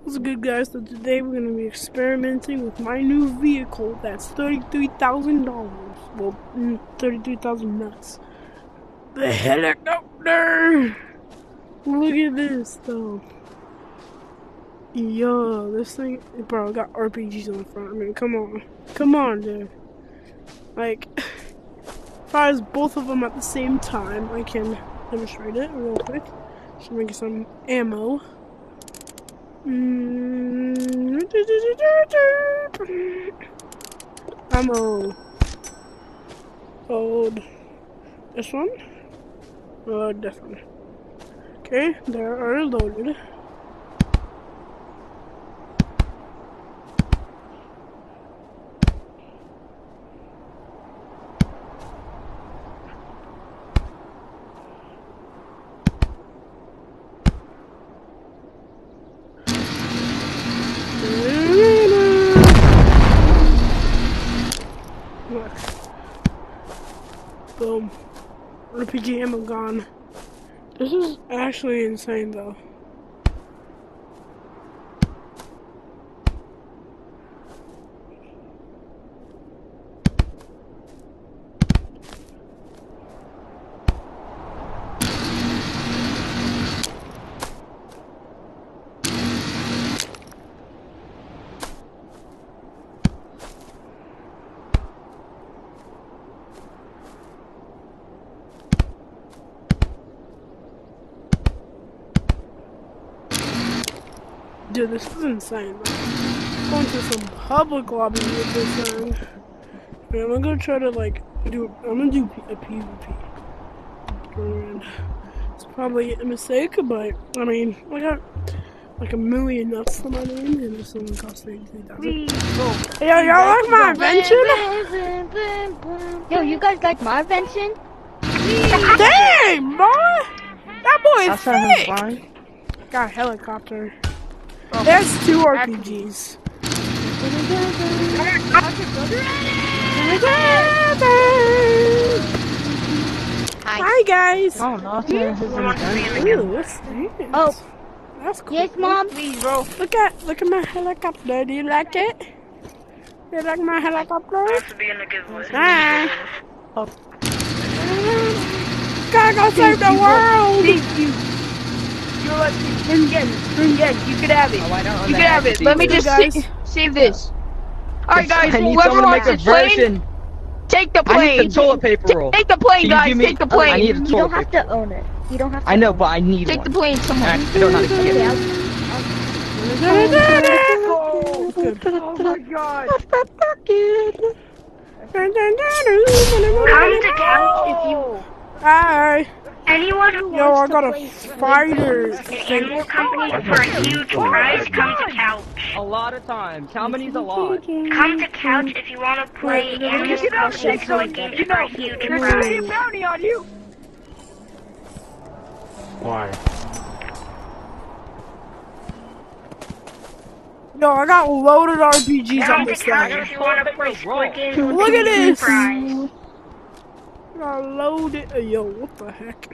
What's good, guys? So today we're going to be experimenting with my new vehicle that's $33,000. Well, 33,000 nuts. The helicopter! Look at this, though. Yo, this thing, bro, got RPGs on the front. I mean, come on. Come on, dude. Like, if I was both of them at the same time, I can demonstrate it real quick. Just making some ammo. Ammo. Hold. This one? This one. Okay, they are loaded. Look. Boom. RPG ammo gone. This is actually insane though. Dude, this is insane, bro. I'm going to some public lobby with this thing. Man, I'm gonna try to I'm gonna do a PvP. And it's probably a mistake, but I mean, I got like a million nuts to my name, and this one costs $83,000. Hey, y'all like my invention? Yo, you guys like my invention? Dang, boy! That boy is sick! Got a helicopter. There's 2 RPGs. Hi guys. Oh, no. Ooh, what's this? Oh, That's cool. yes, Mom. Please, bro. Look at my helicopter. Do you like it? You like my helicopter? Hi. Oh. Gotta go save the world. Thank you. You're like, again. You could have it. Oh, I don't You can have it. Let me just save this. Alright, guys. I need Whoever someone to wants make a this plane, version. take the I plane. need the toilet paper roll. Take the plane, Can you guys. give me- Take the I plane. need a You toilet don't have paper. to own it. You don't have to. I know, but I need Take one. the plane, someone. I don't know how to get it. Oh my god. Come to couch if you. Hi. Anyone who Yo, I wants got to a play fighter animal company for a huge prize, come to couch. A lot of times. How many's a lot? Come to couch if you want to play Animal Crossing Sword games for a huge There's prize. gonna be a bounty on you. Why? Yo, I got loaded RPGs on Come to this couch thing. if you want to play Squid Games with Look a at huge this. prize. I got loaded. Yo, what the heck?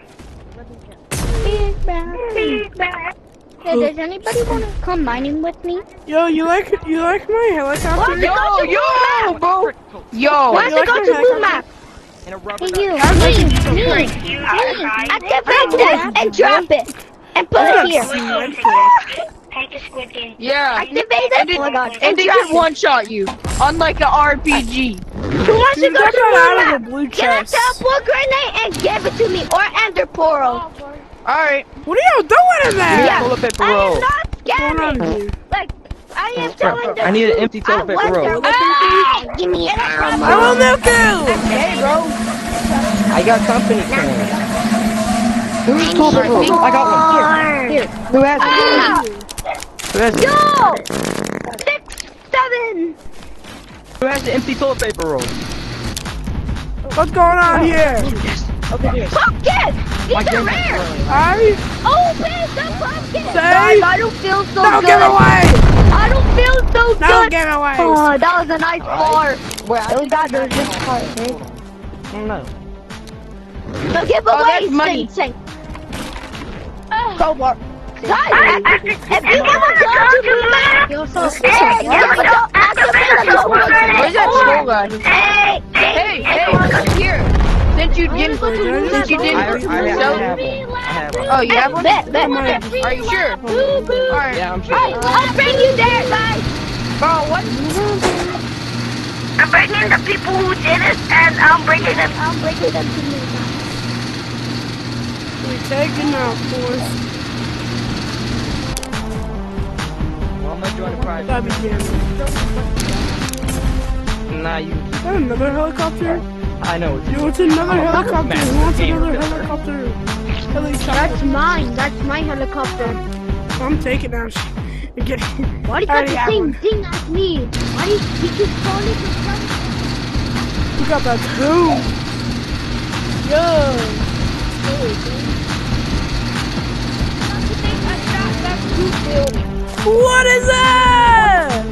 Big bag. Big bag. Hey, does anybody want to come mining with me? Yo, you like my helicopter? Yo, bro. Yo. Why don't you go to blue map? In a rubber Hey, duck. you. For a Me. huge Hey, prize. activate that and drop it. And put it here. Take a Squid Game. Yeah. Activate it. And, Oh my god. and they drop can one-shot you, unlike an RPG. Who wants to Dude, go that to got blue out of map? the blue Get a chest. teleport grenade and give it to me, or ender portal. Alright. What are y'all doing in there? Yeah. Toilet paper I am roll. not What's going on scamming. here? Like, I am telling the I need an truth. empty toilet paper roll. Give me a I will milk you! Hey, bro. I got company plans. Who's toilet paper roll? I got one. Here. Who has it? Who has it? Yo! 6, 7. Who has the empty toilet paper roll? What's going on here? Pumpkin! My These are game is rare! running. I Open the pumpkin! Say- Guys, I don't feel so no good. giveaway! I don't feel so No good. giveaways! Oh, that was a nice bar. Wait, Oh god, there's this part, right? I don't know. The giveaway that's money. Go, Mark. Guys, if you never go to guy. Hey, Hey, here. Since you didn't I so. have one. I have one. Oh, you have one? Bet. Are you sure? Alright. Yeah, I'm sure. I'll bring you there, guys. Bro, what? I'm bringing the people who did it, and I'm bringing them. I'll bring them to me. We're taking out, boys. Well, I'm gonna join the private. That'd be damn. Nah, you. Is that another helicopter? I know. You want another helicopter? man, Who wants game another is different. helicopter? That's mine. That's my helicopter. I'm taking out. You're getting. Why do you got the same thing as me? Why do you keep calling it? You got that too. Yo. What is that?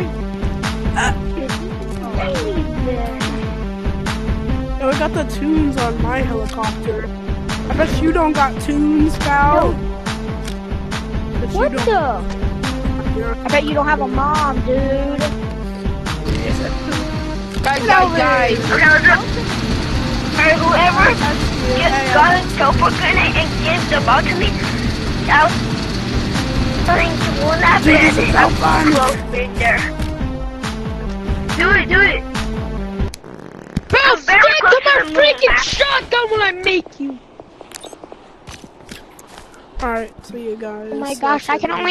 Yo, we got the tunes on my helicopter. I bet you don't got tunes, pal. What the? I bet you don't have a mom, dude. Guys. Hey, whoever gets got a super grenade and gives the ball to me, I'll something won't happen. Dude, this is so fun. Close in there. Do it. Bro, I'm very stick close to my to the moon, freaking man. shotgun when I make you. Alright, see you guys. Oh my gosh, I can only